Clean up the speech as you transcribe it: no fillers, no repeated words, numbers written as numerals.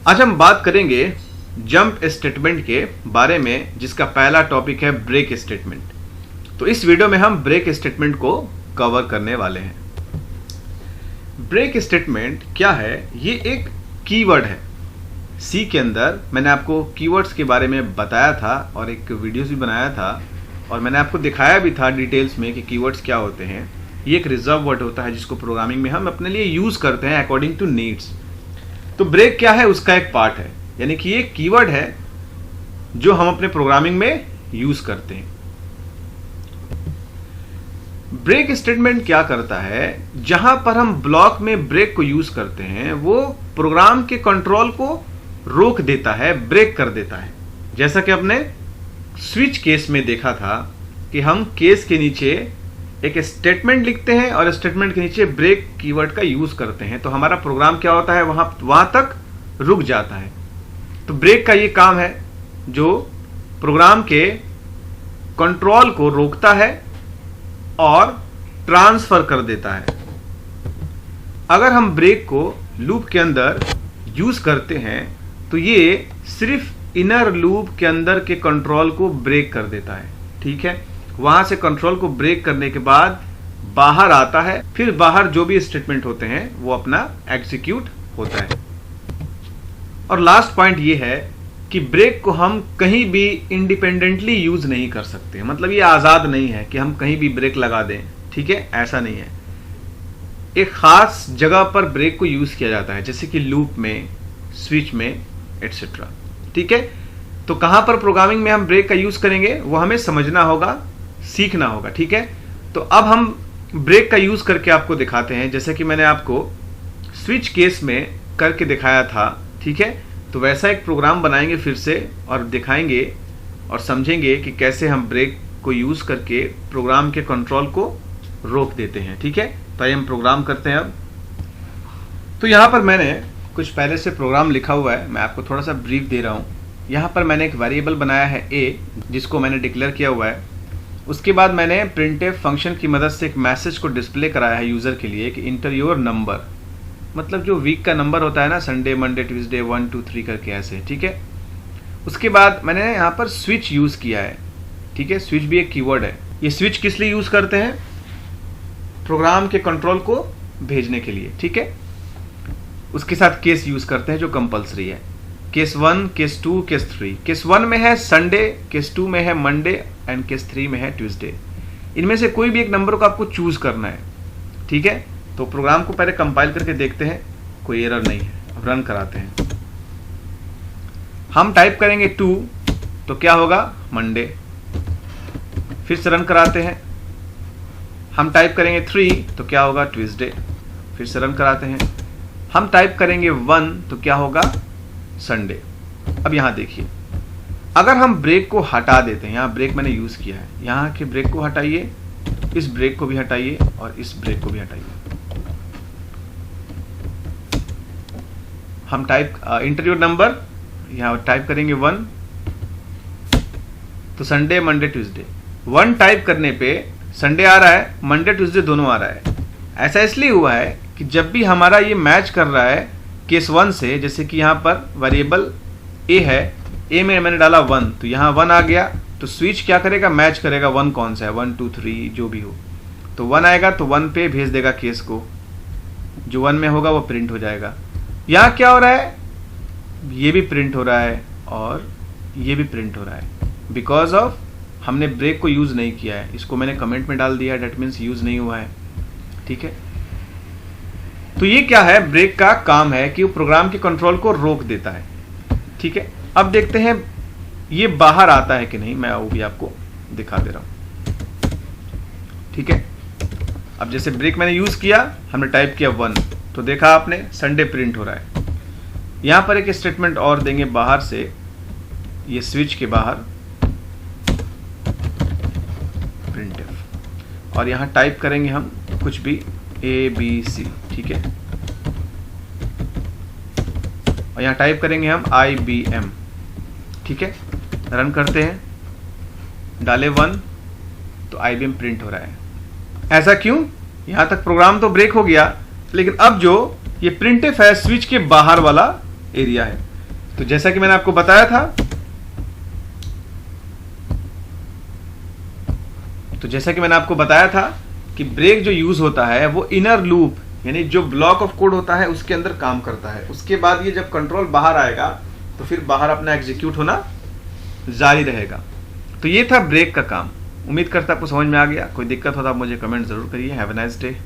आज हम बात करेंगे जंप स्टेटमेंट के बारे में, जिसका पहला टॉपिक है ब्रेक स्टेटमेंट। तो इस वीडियो में हम ब्रेक स्टेटमेंट को कवर करने वाले हैं। ब्रेक स्टेटमेंट क्या है? ये एक कीवर्ड है। सी के अंदर मैंने आपको कीवर्ड्स के बारे में बताया था और एक वीडियोस भी बनाया था और मैंने आपको दिखाया भी था डिटेल्स में कि कीवर्ड्स क्या होते हैं। ये एक रिजर्व वर्ड होता है जिसको प्रोग्रामिंग में हम अपने लिए यूज करते हैं अकॉर्डिंग टू नीड्स। तो ब्रेक क्या है? उसका एक पार्ट है, यानी कि ये कीवर्ड है जो हम अपने प्रोग्रामिंग में यूज करते हैं। ब्रेक स्टेटमेंट क्या करता है? जहां पर हम ब्लॉक में ब्रेक को यूज करते हैं वो प्रोग्राम के कंट्रोल को रोक देता है, ब्रेक कर देता है। जैसा कि आपने स्विच केस में देखा था कि हम केस के नीचे एक स्टेटमेंट लिखते हैं और स्टेटमेंट के नीचे ब्रेक कीवर्ड का यूज करते हैं, तो हमारा प्रोग्राम क्या होता है, वहां तक रुक जाता है। तो ब्रेक का ये काम है जो प्रोग्राम के कंट्रोल को रोकता है और ट्रांसफर कर देता है। अगर हम ब्रेक को लूप के अंदर यूज करते हैं तो ये सिर्फ इनर लूप के अंदर के कंट्रोल को ब्रेक कर देता है, ठीक है। वहां से कंट्रोल को ब्रेक करने के बाद बाहर आता है, फिर बाहर जो भी स्टेटमेंट होते हैं वो अपना एग्जीक्यूट होता है। और लास्ट पॉइंट ये है कि ब्रेक को हम कहीं भी इंडिपेंडेंटली यूज नहीं कर सकते, मतलब ये आजाद नहीं है कि हम कहीं भी ब्रेक लगा दें, ठीक है, ऐसा नहीं है। एक खास जगह पर ब्रेक को यूज किया जाता है, जैसे कि लूप में, स्विच में, एटसेट्रा, ठीक है। तो कहां पर प्रोग्रामिंग में हम ब्रेक का यूज करेंगे वो हमें समझना होगा, सीखना होगा, ठीक है। तो अब हम ब्रेक का यूज करके आपको दिखाते हैं, जैसे कि मैंने आपको स्विच केस में करके दिखाया था, ठीक है। तो वैसा एक प्रोग्राम बनाएंगे फिर से और दिखाएंगे और समझेंगे कि कैसे हम ब्रेक को यूज करके प्रोग्राम के कंट्रोल को रोक देते हैं, ठीक है। तो आइए हम प्रोग्राम करते हैं अब। तो यहां पर मैंने कुछ पहले से प्रोग्राम लिखा हुआ है, मैं आपको थोड़ा सा ब्रीफ दे रहा हूं। यहां पर मैंने एक वेरिएबल बनाया है ए, जिसको मैंने डिक्लेयर किया हुआ है। उसके बाद मैंने प्रिंटफ फंक्शन की मदद से एक मैसेज को डिस्प्ले कराया है यूजर के लिए कि इंटर योर नंबर, मतलब जो वीक का नंबर होता है ना, संडे, मंडे, ट्यूसडे, 1 2 3 करके ऐसे, ठीक है। उसके बाद मैंने यहाँ पर स्विच यूज किया है, ठीक है। स्विच भी एक कीवर्ड है। ये स्विच किस लिए यूज करते हैं? प्रोग्राम के कंट्रोल को भेजने के लिए, ठीक है। उसके साथ केस यूज करते हैं जो कंपलसरी है। Case 1, case 2, case 3। केस 1 में है संडे, केस 2 में है मंडे एंड केस 3 में है ट्यूसडे। इनमें से कोई भी एक नंबर को आपको चूज करना है, ठीक है। तो प्रोग्राम को पहले कंपाइल करके देखते हैं, कोई एरर नहीं है। अब रन कराते हैं। हम टाइप करेंगे 2 तो क्या होगा? मंडे। फिर से रन कराते हैं। हम टाइप करेंगे 3 तो क्या होगा? ट्यूसडे। फिर से रन कराते हैं। हम टाइप करेंगे 1 तो क्या होगा? संडे। अब यहां देखिए, अगर हम ब्रेक को हटा देते हैं, यहां ब्रेक मैंने यूज किया है, यहां के ब्रेक को हटाइए, इस ब्रेक को भी हटाइए और इस ब्रेक को भी हटाइए। हम टाइप इंटर योर नंबर, यहां टाइप करेंगे 1 तो संडे, मंडे, ट्यूसडे। 1 टाइप करने पे संडे आ रहा है, मंडे, ट्यूसडे दोनों आ रहा है। ऐसा इसलिए हुआ है कि जब भी हमारा ये मैच कर रहा है केस 1 से, जैसे कि यहां पर वेरिएबल ए है, ए में मैंने डाला 1 तो यहां 1 आ गया, तो स्विच क्या करेगा? मैच करेगा 1 कौन सा है, 1 2 3 जो भी हो, तो 1 आएगा तो 1 पे भेज देगा केस को, जो 1 में होगा वो प्रिंट हो जाएगा। यहां क्या हो रहा है? ये भी प्रिंट हो रहा है और ये भी प्रिंट हो रहा है, बिकॉज ऑफ हमने ब्रेक को यूज नहीं किया है। इसको मैंने कमेंट में डाल दिया है, डेट मीन्स यूज नहीं हुआ है, ठीक है। तो ये क्या है? ब्रेक का काम है कि वो प्रोग्राम के कंट्रोल को रोक देता है, ठीक है। अब देखते हैं ये बाहर आता है कि नहीं, मैं वो भी आपको दिखा दे रहा हूं, ठीक है। अब जैसे ब्रेक मैंने यूज किया, हमने टाइप किया 1 तो देखा आपने संडे प्रिंट हो रहा है। यहां पर एक स्टेटमेंट और देंगे बाहर से, ये स्विच के बाहर प्रिंटफ, और यहां टाइप करेंगे हम कुछ भी ABC, ठीक है। और यहां टाइप करेंगे हम IBM, ठीक है। रन करते हैं, डाले 1 तो IBM प्रिंट हो रहा है। ऐसा क्यों? यहां तक प्रोग्राम तो ब्रेक हो गया, लेकिन अब जो ये प्रिंटफ है स्विच के बाहर वाला एरिया है, तो जैसा कि मैंने आपको बताया था, कि ब्रेक जो यूज होता है वो इनर लूप यानी जो ब्लॉक ऑफ कोड होता है उसके अंदर काम करता है। उसके बाद ये जब कंट्रोल बाहर आएगा तो फिर बाहर अपना एग्जीक्यूट होना जारी रहेगा। तो ये था ब्रेक का काम। उम्मीद करता आपको समझ में आ गया। कोई दिक्कत हो तो आप मुझे कमेंट जरूर करिए। Have a nice day.